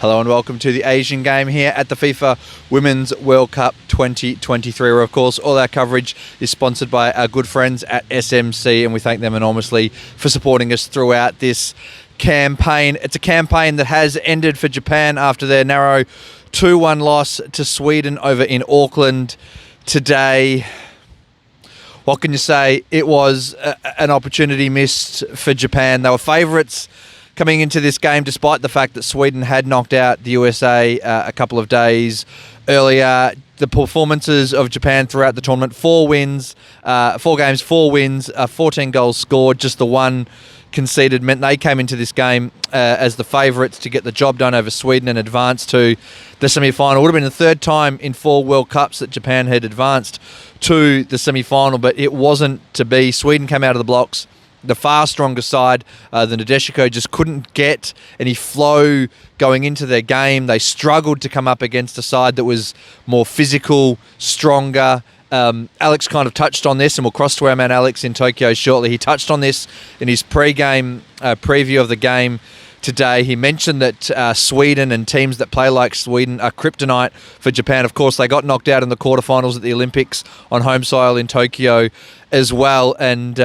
Hello and welcome to the Asian game here at the FIFA Women's World Cup 2023, where of course all our coverage is sponsored by our good friends at SMC, and we thank them enormously for supporting us throughout this campaign. It's a campaign that has ended for Japan after their narrow 2-1 loss to Sweden over in Auckland today. What can you say? It was an opportunity missed for Japan. They were favourites coming into this game, despite the fact that Sweden had knocked out the USA a couple of days earlier. The performances of Japan throughout the tournament: 4 wins, 4 games, 4 wins, 14 goals scored. Just the one conceded meant they came into this game as the favourites to get the job done over Sweden and advance to the semi-final. It would have been the third time in 4 World Cups that Japan had advanced to the semi-final, but it wasn't to be. Sweden came out of the blocks the far stronger side. The Nadeshiko just couldn't get any flow going into their game. They struggled to come up against a side that was more physical, stronger. Alex kind of touched on this, and we'll cross to our man Alex in Tokyo shortly. He touched on this in his pre-game preview of the game today. He mentioned that Sweden and teams that play like Sweden are kryptonite for Japan. Of course, they got knocked out in the quarterfinals at the Olympics on home soil in Tokyo as well, and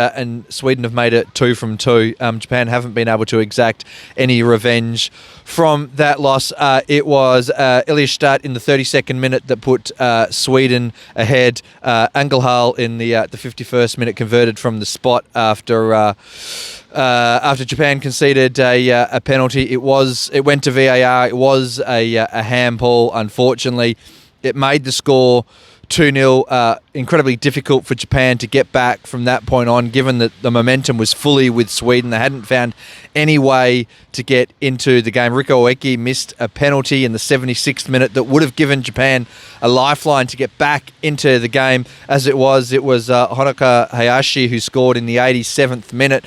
Sweden have made it 2 from 2. Japan haven't been able to exact any revenge from that loss. It was Ilierstedt in the 32nd minute that put Sweden ahead. Angelhal in the 51st minute converted from the spot after Japan conceded a penalty. It went to VAR. It was a handball. Unfortunately, it made the score 2-0, incredibly difficult for Japan to get back from that point on, given that the momentum was fully with Sweden. They hadn't found any way to get into the game. Riko Oeki missed a penalty in the 76th minute that would have given Japan a lifeline to get back into the game. As it was Honoka Hayashi who scored in the 87th minute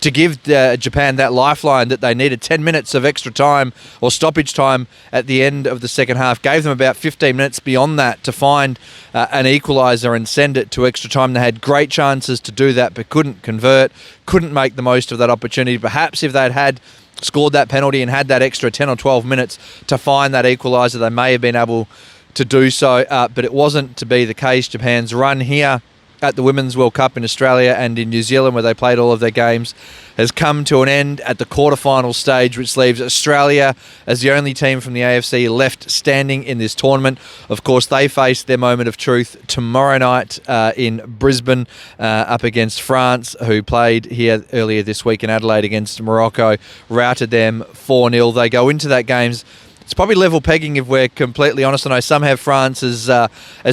to give Japan that lifeline that they needed. 10 minutes of extra time or stoppage time at the end of the second half gave them about 15 minutes beyond that to find an equaliser and send it to extra time. They had great chances to do that but couldn't convert, couldn't make the most of that opportunity. Perhaps if they'd had scored that penalty and had that extra 10 or 12 minutes to find that equaliser, they may have been able to do so, but it wasn't to be the case. Japan's run here at the Women's World Cup in Australia and in New Zealand, where they played all of their games, has come to an end at the quarterfinal stage, which leaves Australia as the only team from the AFC left standing in this tournament. Of course, they face their moment of truth tomorrow night in Brisbane up against France, who played here earlier this week in Adelaide against Morocco, routed them 4-0. They go into that games. It's probably level pegging if we're completely honest. I know some have France as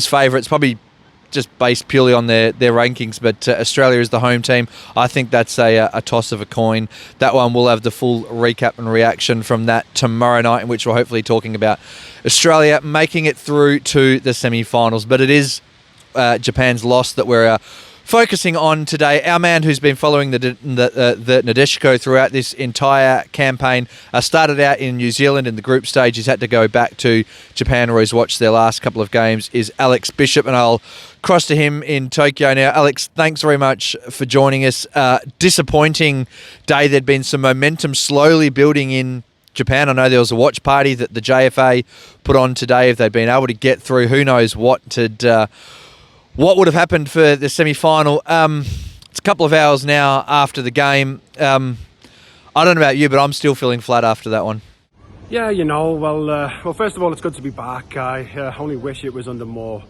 favourites, probably just based purely on their rankings, but Australia is the home team. I think that's a toss of a coin. That one, we'll have the full recap and reaction from that tomorrow night, in which we're hopefully talking about Australia making it through to the semi-finals. But it is Japan's loss that we're focusing on today. Our man who's been following the Nadeshiko throughout this entire campaign started out in New Zealand in the group stage. He's had to go back to Japan, where he's watched their last couple of games, is Alex Bishop, and I'll cross to him in Tokyo now. Alex, thanks very much for joining us. Disappointing day. There'd been some momentum slowly building in Japan. I know there was a watch party that the JFA put on today. If they'd been able to get through, who knows what would have happened for the semi-final. It's a couple of hours now after the game. I don't know about you, but I'm still feeling flat after that one. Yeah, well, first of all, it's good to be back. I only wish it was under more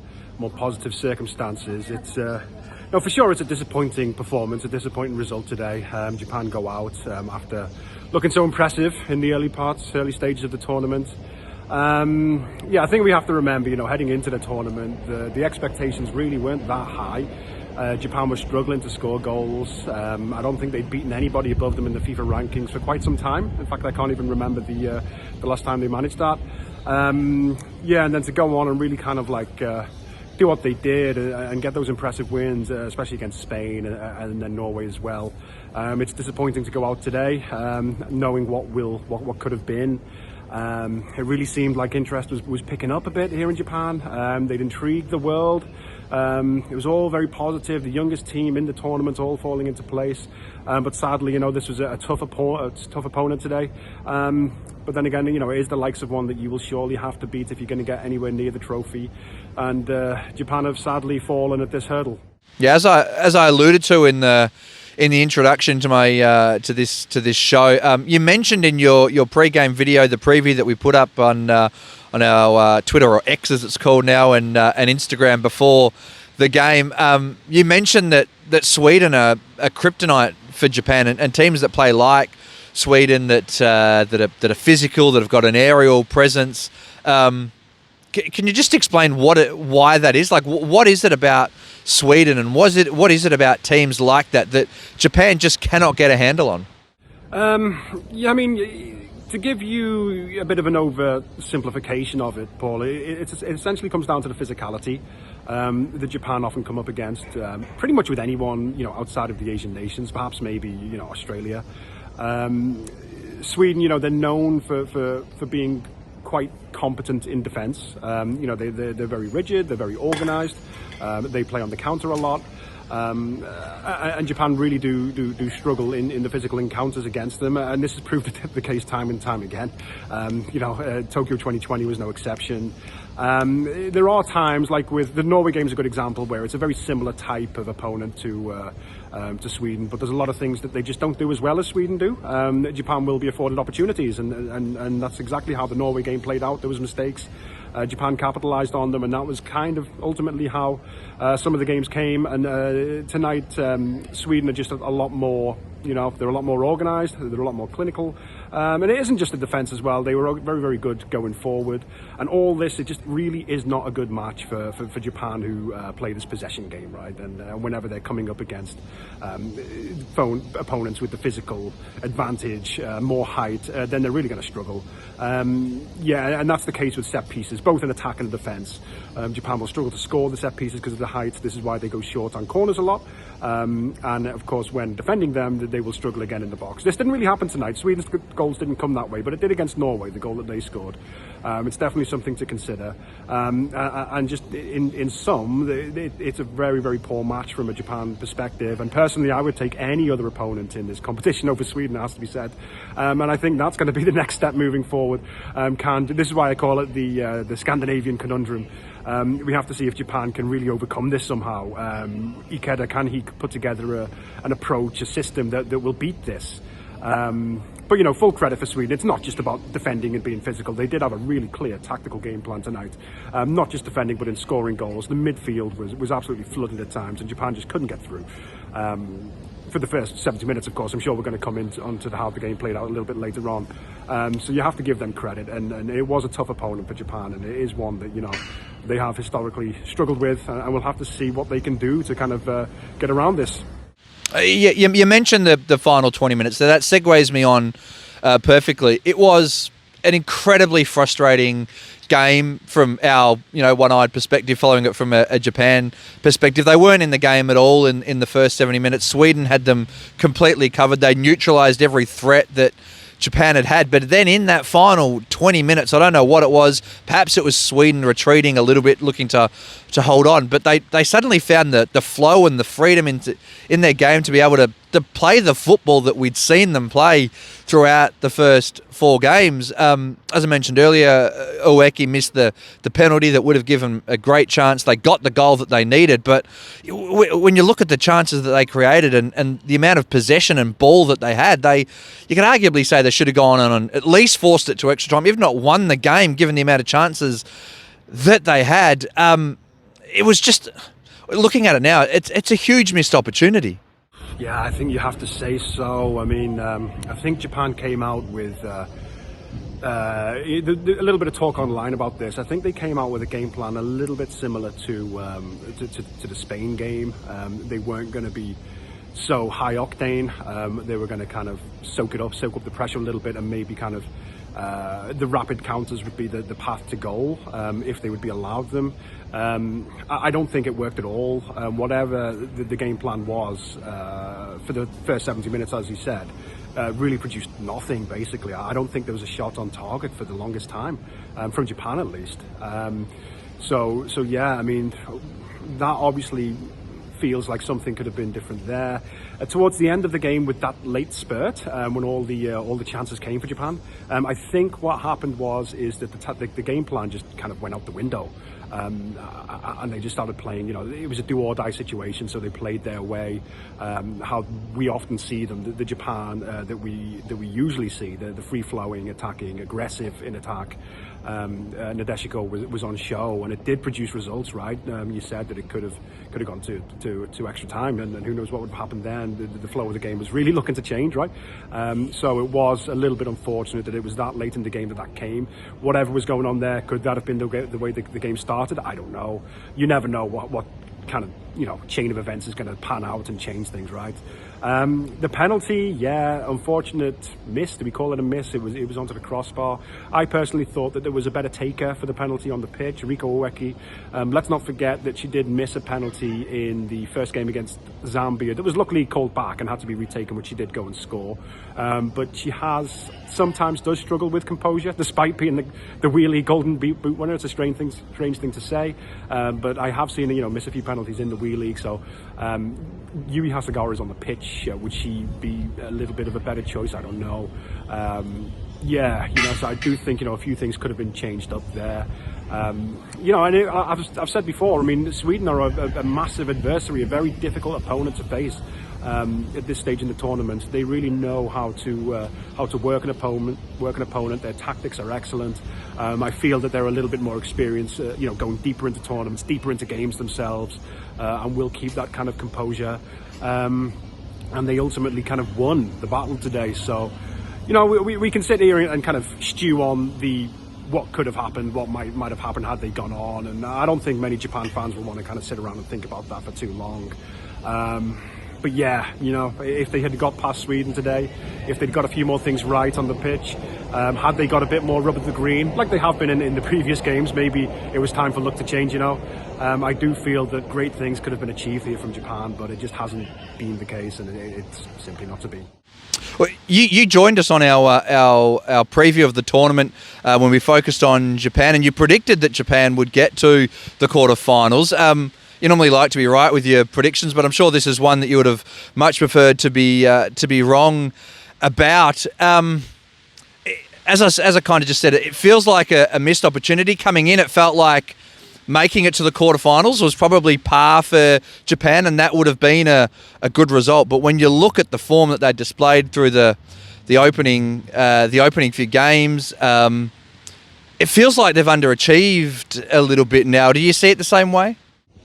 positive circumstances. It's for sure it's a disappointing performance, a disappointing result today. Japan go out after looking so impressive in the early stages of the tournament. I think we have to remember, heading into the tournament, the expectations really weren't that high. Japan was struggling to score goals. I don't think they'd beaten anybody above them in the FIFA rankings for quite some time. In fact, I can't even remember the last time they managed that. And then to go on and really kind of do what they did and get those impressive wins, especially against Spain and then Norway as well. It's disappointing to go out today, knowing what could have been. It really seemed like interest was picking up a bit here in Japan. They'd intrigued the world It was all very positive, the youngest team in the tournament all falling into place. But sadly, this was a tough opponent today. But then again, it is the likes of one that you will surely have to beat if you're going to get anywhere near the trophy. And Japan have sadly fallen at this hurdle. Yeah, as I alluded to in the introduction to my to this show, you mentioned in your pre-game video, the preview that we put up on our Twitter, or X as it's called now, and Instagram before the game. You mentioned that Sweden are kryptonite for Japan, and teams that play like Sweden that are physical, that have got an aerial presence. Can you just explain why that is? Like, what is it about Sweden, and what is it about teams like that Japan just cannot get a handle on? Yeah, I mean, to give you a bit of an oversimplification of it, Paul, it essentially comes down to the physicality that Japan often come up against, pretty much with anyone, outside of the Asian nations, perhaps maybe, Australia. Sweden, they're known for being quite competent in defence. They're very rigid, they're very organised, they play on the counter a lot. And Japan really do struggle in the physical encounters against them, and this has proved the case time and time again. Tokyo 2020 was no exception. There are times, like with the Norway game is a good example, where it's a very similar type of opponent to Sweden, but there's a lot of things that they just don't do as well as Sweden do. Japan will be afforded opportunities, and that's exactly how the Norway game played out. There was mistakes. Japan capitalised on them, and that was kind of ultimately how some of the games came. And tonight, Sweden are just a lot more, they're a lot more organised, they're a lot more clinical. And it isn't just the defence as well. They were very, very good going forward. And all this, it just really is not a good match for Japan, who play this possession game, right? And whenever they're coming up against opponents with the physical advantage, more height, then they're really going to struggle. And that's the case with set pieces, both in attack and defence. Japan will struggle to score the set pieces because of the height. This is why they go short on corners a lot. And of course, when defending them, they will struggle again in the box. This didn't really happen tonight. Sweden's goals didn't come that way, but it did against Norway, the goal that they scored. It's definitely something to consider. And just in sum, it's a very, very poor match from a Japan perspective. And personally, I would take any other opponent in this competition over Sweden, it has to be said. And I think that's going to be the next step moving forward. This is why I call it the Scandinavian conundrum. We have to see if Japan can really overcome this somehow. Ikeda, can he put together an approach, a system that will beat this? But full credit for Sweden. It's not just about defending and being physical. They did have a really clear tactical game plan tonight. Not just defending, but in scoring goals. The midfield was absolutely flooded at times, and Japan just couldn't get through. For the first 70 minutes, of course. I'm sure we're going to come onto how the game played out a little bit later on. So you have to give them credit, and it was a tough opponent for Japan, and it is one that they have historically struggled with, and we'll have to see what they can do to kind of get around this. You mentioned the final 20 minutes, so that segues me on perfectly. It was an incredibly frustrating game from our one-eyed perspective, following it from a Japan perspective. They weren't in the game at all in the first 70 minutes. Sweden had them completely covered. They neutralised every threat that Japan had. But then in that final 20 minutes, I don't know what it was. Perhaps it was Sweden retreating a little bit, looking to hold on. But they suddenly found the flow and the freedom in their game to be able to play the football that we'd seen them play throughout the first 4 games. As I mentioned earlier, Ueki missed the penalty that would have given a great chance. They got the goal that they needed, but when you look at the chances that they created and the amount of possession and ball that they had, you can arguably say they should have gone on and at least forced it to extra time, if not won the game, given the amount of chances that they had. It was just, looking at it now, it's a huge missed opportunity. Yeah, I think you have to say so. I mean, I think Japan came out with a little bit of talk online about this. I think they came out with a game plan a little bit similar to the Spain game. They weren't going to be so high octane. They were going to kind of soak up the pressure a little bit, and maybe kind of the rapid counters would be the path to goal, if they would be allowed them. I don't think it worked at all. Whatever the game plan was for the first 70 minutes, as you said, really produced nothing, basically. I don't think there was a shot on target for the longest time, from Japan at least. So yeah, I mean, that obviously feels like something could have been different there. Towards the end of the game, with that late spurt, when all the chances came for Japan, I think what happened is that the game plan just kind of went out the window. And they just started playing, it was a do or die situation, so they played their way, how we often see them, the Japan that we usually see, the free-flowing, attacking, aggressive in attack. Nadeshiko was on show, and it did produce results, right? You said that it could have gone to extra time, and who knows what would have happened then. The flow of the game was really looking to change, right? So it was a little bit unfortunate that it was that late in the game that came. Whatever was going on there, could that have been the way the game started? I don't know. You never know what kind of chain of events is going to pan out and change things, right? The penalty, yeah, unfortunate miss. Do we call it a miss? It was onto the crossbar. I personally thought that there was a better taker for the penalty on the pitch, Rika Oweki. Let's not forget that she did miss a penalty in the first game against Zambia that was luckily called back and had to be retaken, which she did go and score. But she sometimes does struggle with composure, despite being the wheelie golden boot winner. It's a strange thing to say, but I have seen her, miss a few penalties in the Wii League. So Yui Hasegawa is on the pitch. Would she be a little bit of a better choice? I don't know. So I do think a few things could have been changed up there. And I've said before. I mean, Sweden are a massive adversary, a very difficult opponent to face at this stage in the tournament. They really know how to work an opponent. Their tactics are excellent. I feel that they're a little bit more experienced, going deeper into tournaments, deeper into games themselves, and will keep that kind of composure. And they ultimately kind of won the battle today. So, we can sit here and kind of stew on what could have happened, what might have happened had they gone on, and I don't think many Japan fans will want to kind of sit around and think about that for too long. But yeah, if they had got past Sweden today, if they'd got a few more things right on the pitch, had they got a bit more rub of the green, like they have been in the previous games, maybe it was time for luck to change, I do feel that great things could have been achieved here from Japan, but it just hasn't been the case, and it's simply not to be. Well, you joined us on our preview of the tournament when we focused on Japan, and you predicted that Japan would get to the quarterfinals. You normally like to be right with your predictions, but I'm sure this is one that you would have much preferred to be wrong about. As I kind of just said, it feels like a missed opportunity coming in. It felt like making it to the quarterfinals was probably par for Japan, and that would have been a good result. But when you look at the form that they displayed through the opening few games, it feels like they've underachieved a little bit now. Do you see it the same way?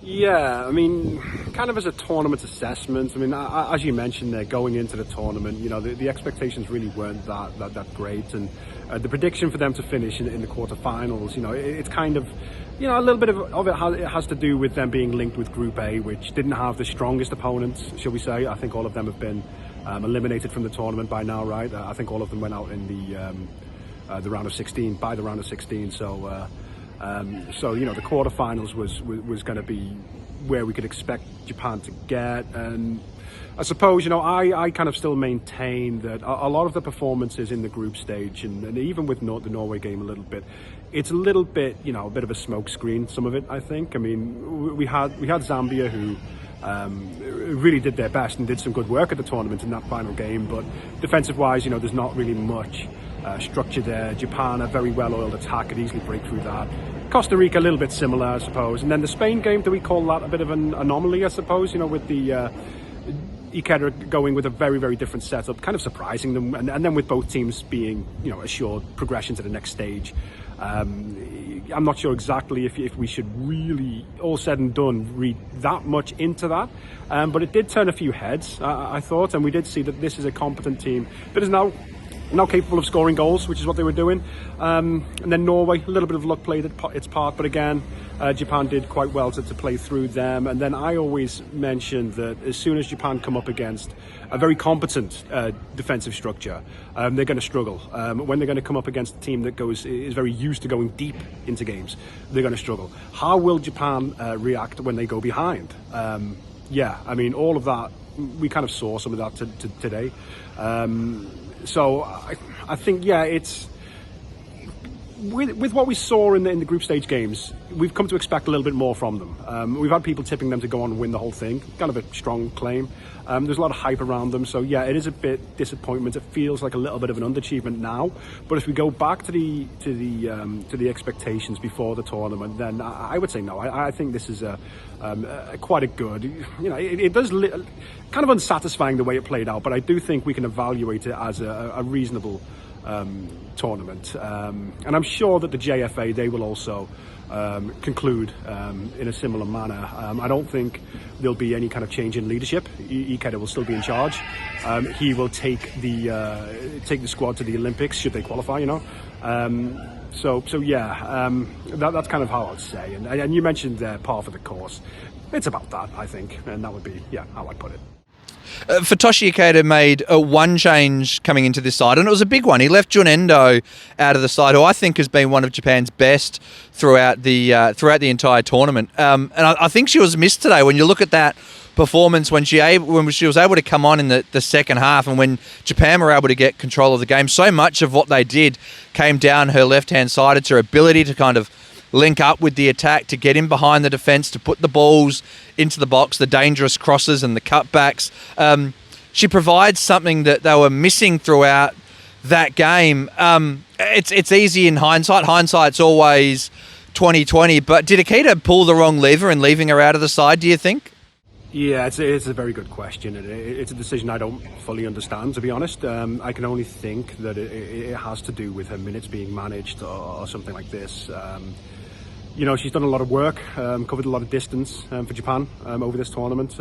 Yeah, I mean, kind of as a tournament assessment, I mean, as you mentioned, they're going into the tournament, the expectations really weren't that great, and the prediction for them to finish in the quarterfinals, it's kind of, a little bit of it has to do with them being linked with Group A, which didn't have the strongest opponents, shall we say. I think all of them have been eliminated from the tournament by now, right? I think all of them went out in the round of 16, by the round of 16, so the quarterfinals was going to be where we could expect Japan to get, and I suppose I kind of still maintain that a lot of the performances in the group stage, and even with the Norway game a little bit, it's a little bit a bit of a smokescreen. Some of it, I think. I mean, we had Zambia who really did their best and did some good work at the tournament in that final game, but defensive wise, there's not really much structure there. Japan, a very well-oiled attack, could easily break through that. Costa Rica, a little bit similar, I suppose. And then the Spain game, do we call that a bit of an anomaly, I suppose, with the Ikeda going with a very, very different setup, kind of surprising them, and then with both teams being, assured progression to the next stage. I'm not sure exactly if we should really, all said and done, read that much into that, but it did turn a few heads, I thought, and we did see that this is a competent team that is now capable of scoring goals, which is what they were doing. And then Norway, a little bit of luck played its part, but again, Japan did quite well to play through them. And then I always mentioned that as soon as Japan come up against a very competent defensive structure, they're going to struggle. When they're going to come up against a team that is very used to going deep into games, they're going to struggle. How will Japan react when they go behind? I mean, all of that, we kind of saw some of that today. So I think, it's with what we saw in the group stage games, we've come to expect a little bit more from them. We've had people tipping them to go on and win the whole thing. Kind of a strong claim. There's a lot of hype around them, so yeah, it is a bit disappointment. It feels like a little bit of an underachievement now. But if we go back to the expectations before the tournament, then I would say no. I think this is quite a good. It does kind of unsatisfying the way it played out, but I do think we can evaluate it as a reasonable tournament, and I'm sure that the JFA, they will also conclude in a similar manner. I don't think there'll be any kind of change in leadership. Ikeda will still be in charge. He will take the squad to the Olympics should they qualify. So yeah, that's kind of how I'd say. And you mentioned par for the course. It's about that, I think, and that would be how I'd put it. Futoshi Ikeda made one change coming into this side, and it was a big one. He left Jun Endo out of the side, who I think has been one of Japan's best throughout the entire tournament. And I think she was missed today. When you look at that performance, when she was able to come on in the second half, and when Japan were able to get control of the game, so much of what they did came down her left-hand side. It's her ability to kind of link up with the attack, to get in behind the defence, to put the balls into the box, the dangerous crosses and the cutbacks. She provides something that they were missing throughout that game. It's easy in hindsight. Hindsight's always 2020. But did Ikeda pull the wrong lever in leaving her out of the side, do you think? Yeah, it's a very good question, and it's a decision I don't fully understand, to be honest. I can only think that it has to do with her minutes being managed or something like this. She's done a lot of work, covered a lot of distance for Japan over this tournament.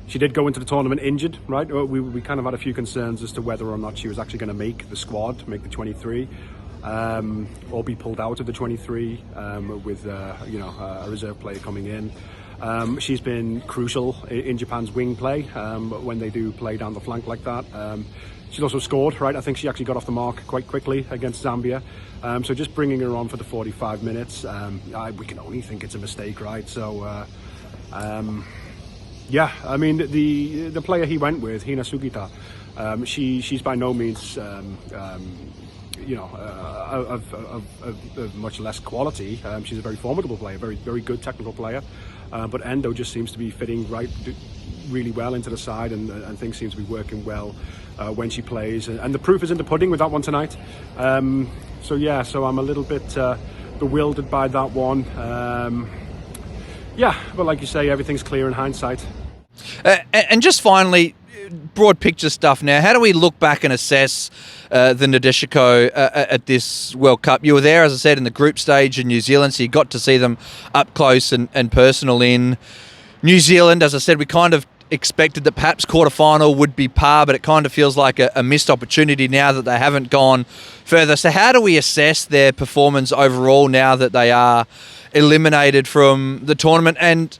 She did go into the tournament injured, right? We kind of had a few concerns as to whether or not she was actually going to make the squad, make the 23, or be pulled out of the 23 with a reserve player coming in. She's been crucial in Japan's wing play when they do play down the flank like that. She's also scored, right? I think she actually got off the mark quite quickly against Zambia. So just bringing her on for the 45 minutes, we can only think it's a mistake, right? So, yeah, I mean, the player he went with, Hina Sugita, she's by no means, of much less quality. She's a very formidable player, very, very good technical player. But Endo just seems to be fitting really well into the side, and things seem to be working well when she plays. And the proof is in the pudding with that one tonight. So I'm a little bit bewildered by that one. But like you say, everything's clear in hindsight. And just finally, broad picture stuff now. How do we look back and assess the Nadeshiko at this World Cup? You were there, as I said, in the group stage in New Zealand, so you got to see them up close and personal in New Zealand. As I said, we kind of expected that perhaps quarterfinal would be par, but it kind of feels like a missed opportunity now that they haven't gone further. So how do we assess their performance overall now that they are eliminated from the tournament? And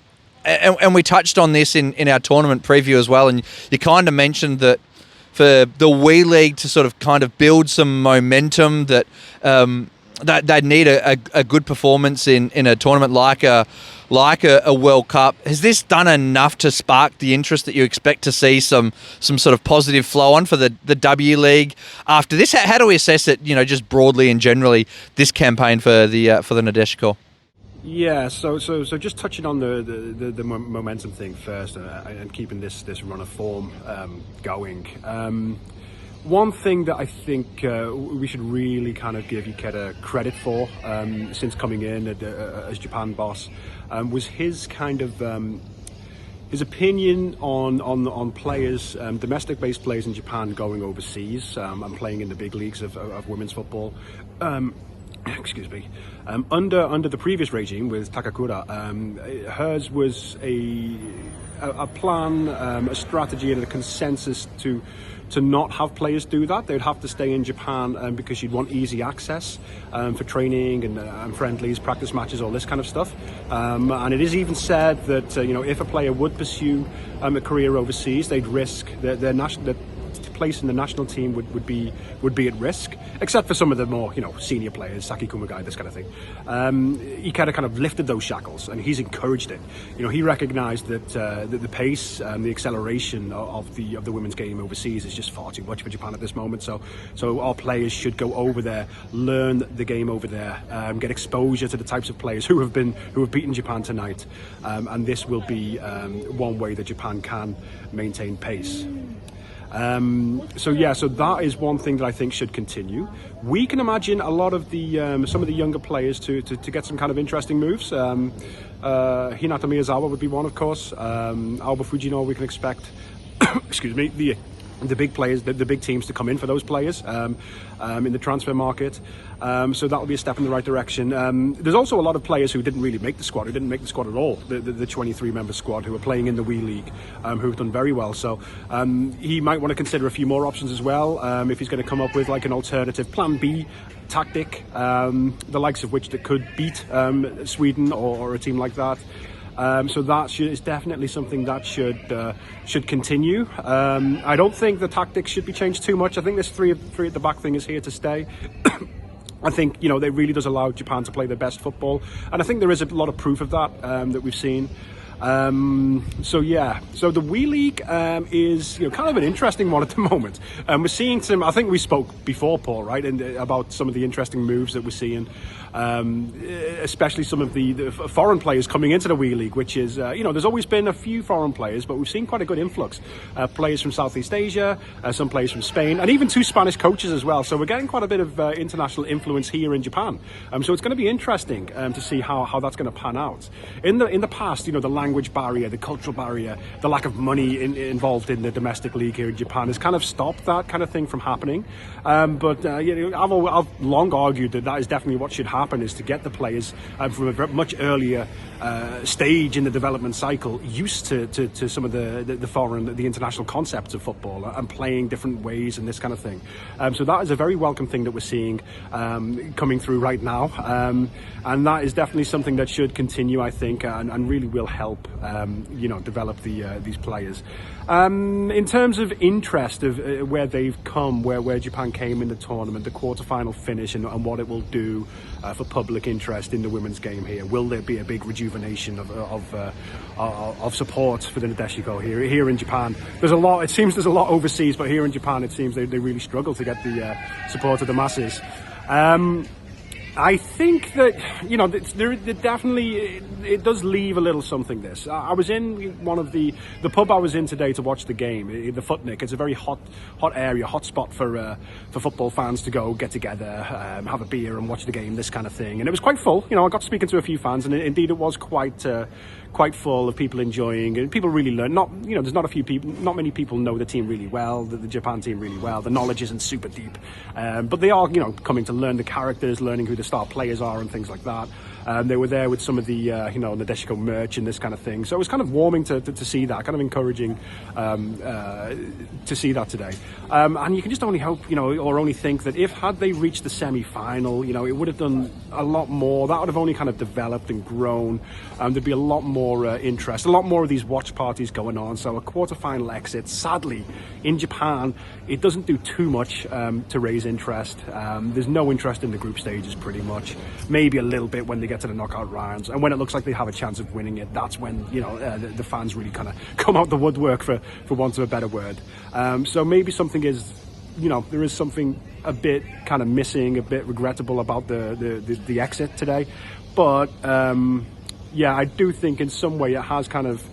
we touched on this in our tournament preview as well, and you kind of mentioned that for the WE League to sort of kind of build some momentum, that they'd need a good performance in a tournament like a World Cup. Has this done enough to spark the interest that you expect to see some sort of positive flow on for the W League after this? How do we assess it, just broadly and generally, this campaign for the Nadeshiko? Yeah, so just touching on the momentum thing first, and keeping this run of form going. One thing that I think we should really kind of give Ikeda credit for since coming in as Japan boss was his kind of his opinion on players, domestic-based players in Japan going overseas and playing in the big leagues of women's football. Excuse me. Under the previous regime with Takakura, hers was a plan, a strategy, and a consensus to not have players do that. They'd have to stay in Japan because she'd want easy access for training and friendlies, practice matches, all this kind of stuff. And it is even said that if a player would pursue a career overseas, they'd risk their place in the national team would be at risk, except for some of the more senior players, Saki Kumagai, this kind of thing. He kind of lifted those shackles, and he's encouraged it. He recognised that the pace and the acceleration of the women's game overseas is just far too much for Japan at this moment. So our players should go over there, learn the game over there, get exposure to the types of players who have beaten Japan tonight, and this will be one way that Japan can maintain pace. So that is one thing that I think should continue. We can imagine a lot of the some of the younger players to get some kind of interesting moves. Hinata Miyazawa would be one, of course. Aoba Fujino, we can expect excuse me, the big players, the big teams to come in for those players in the transfer market. So that will be a step in the right direction. There's also a lot of players who didn't really make the squad, who didn't make the squad at all, the 23-member squad, who are playing in the WE League, who've done very well. So he might want to consider a few more options as well, if he's going to come up with like an alternative plan B tactic, the likes of which that could beat Sweden or a team like that. So that is definitely something that should continue. I don't think the tactics should be changed too much. I think this three at the back thing is here to stay. I think it really does allow Japan to play their best football, and I think there is a lot of proof of that that we've seen. So the WE League is kind of an interesting one at the moment. We're seeing some. I think we spoke before, Paul, right, about some of the interesting moves that we're seeing, especially some of the foreign players coming into the WE League, which is there's always been a few foreign players, but we've seen quite a good influx. Players from Southeast Asia, some players from Spain, and even 2 Spanish coaches as well. So we're getting quite a bit of international influence here in Japan. So it's going to be interesting to see how that's going to pan out. In the past, the language barrier, the cultural barrier, the lack of money involved in the domestic league here in Japan has kind of stopped that kind of thing from happening. But I've long argued that is definitely what should happen, is to get the players from a much earlier stage in the development cycle used to some of the international concepts of football and playing different ways and this kind of thing. So that is a very welcome thing that we're seeing coming through right now, and that is definitely something that should continue, I think, and really will help develop these players. In terms of interest of where they've come, where Japan came in the tournament, the quarterfinal finish, and what it will do for public interest in the women's game here. Will there be a big rejuvenation of support for the Nadeshiko here in Japan? There's a lot. It seems there's a lot overseas, but here in Japan, it seems they really struggle to get the support of the masses. I think that there definitely it does leave a little something. This I was in one of the pub I was in today to watch the game, the Footnick. It's a very hot area, hot spot for football fans to go get together, have a beer and watch the game, this kind of thing. And it was quite full. I got speaking to a few fans, and indeed it was quite full of people enjoying, and people really learn. There's not many people know the team really well, the Japan team really well. The knowledge isn't super deep, but they are coming to learn the characters, learning who the star players are and things like that. They were there with some of the Nadeshiko merch and this kind of thing, so it was kind of warming to see that, kind of encouraging to see that today. And you can just only hope, or only think that had they reached the semi-final, it would have done a lot more. That would have only kind of developed and grown. There'd be a lot more interest, a lot more of these watch parties going on. So a quarter-final exit, sadly, in Japan, it doesn't do too much to raise interest. There's no interest in the group stages, pretty much. Maybe a little bit when they get to the knockout rounds, and when it looks like they have a chance of winning it, that's when the fans really kind of come out the woodwork, for want of a better word. So maybe something is, there is something a bit kind of missing, a bit regrettable about the exit today. But I do think in some way it has kind of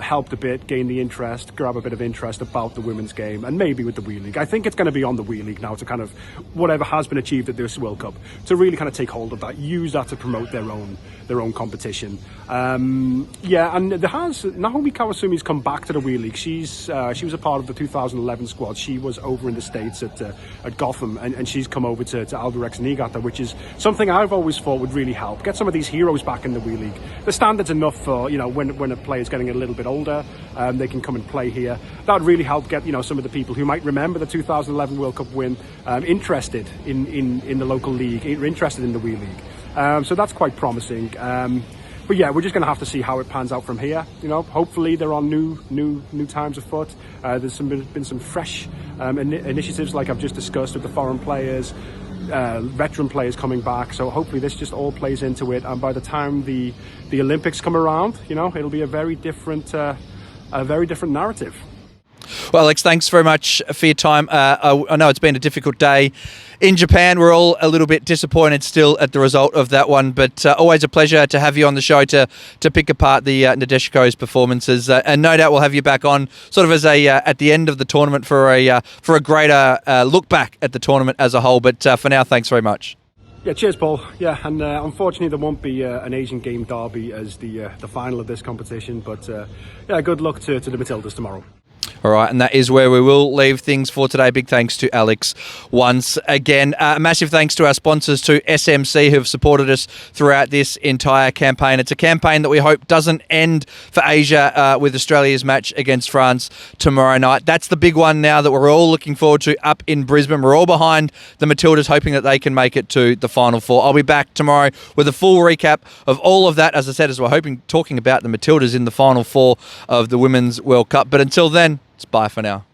helped a bit, gain the interest, grab a bit of interest about the women's game, and maybe with the WE League. I think it's going to be on the WE League now to kind of, whatever has been achieved at this World Cup, to really kind of take hold of that, use that to promote their own competition. And there has, Naomi Kawasumi's come back to the WE League. She was a part of the 2011 squad. She was over in the States at Gotham, and she's come over to Albirex Niigata, which is something I've always thought would really help. Get some of these heroes back in the WE League. The standard's enough for, when a player's getting a little bit older, they can come and play here. That would really help get, some of the people who might remember the 2011 World Cup win interested in the local league, interested in the WE League. So that's quite promising. But yeah, we're just going to have to see how it pans out from here. You know, hopefully there are new times afoot. There's been some fresh initiatives, like I've just discussed, with the foreign players, veteran players coming back. So hopefully this just all plays into it. And by the time the Olympics come around, you know, it'll be a very different narrative. Well, Alex, thanks very much for your time. I know it's been a difficult day in Japan. We're all a little bit disappointed still at the result of that one, but always a pleasure to have you on the show to pick apart the Nadeshiko's performances. And no doubt we'll have you back on sort of as at the end of the tournament for a greater look back at the tournament as a whole. But for now, thanks very much. Yeah, cheers, Paul. Yeah, and unfortunately there won't be an Asian Game derby as the final of this competition, but yeah, good luck to the Matildas tomorrow. All right, and that is where we will leave things for today. Big thanks to Alex once again. Massive thanks to our sponsors, to SMC, who have supported us throughout this entire campaign. It's a campaign that we hope doesn't end for Asia with Australia's match against France tomorrow night. That's the big one now that we're all looking forward to up in Brisbane. We're all behind the Matildas, hoping that they can make it to the Final Four. I'll be back tomorrow with a full recap of all of that, as I said, as we're talking about the Matildas in the Final Four of the Women's World Cup. But until then, it's bye for now.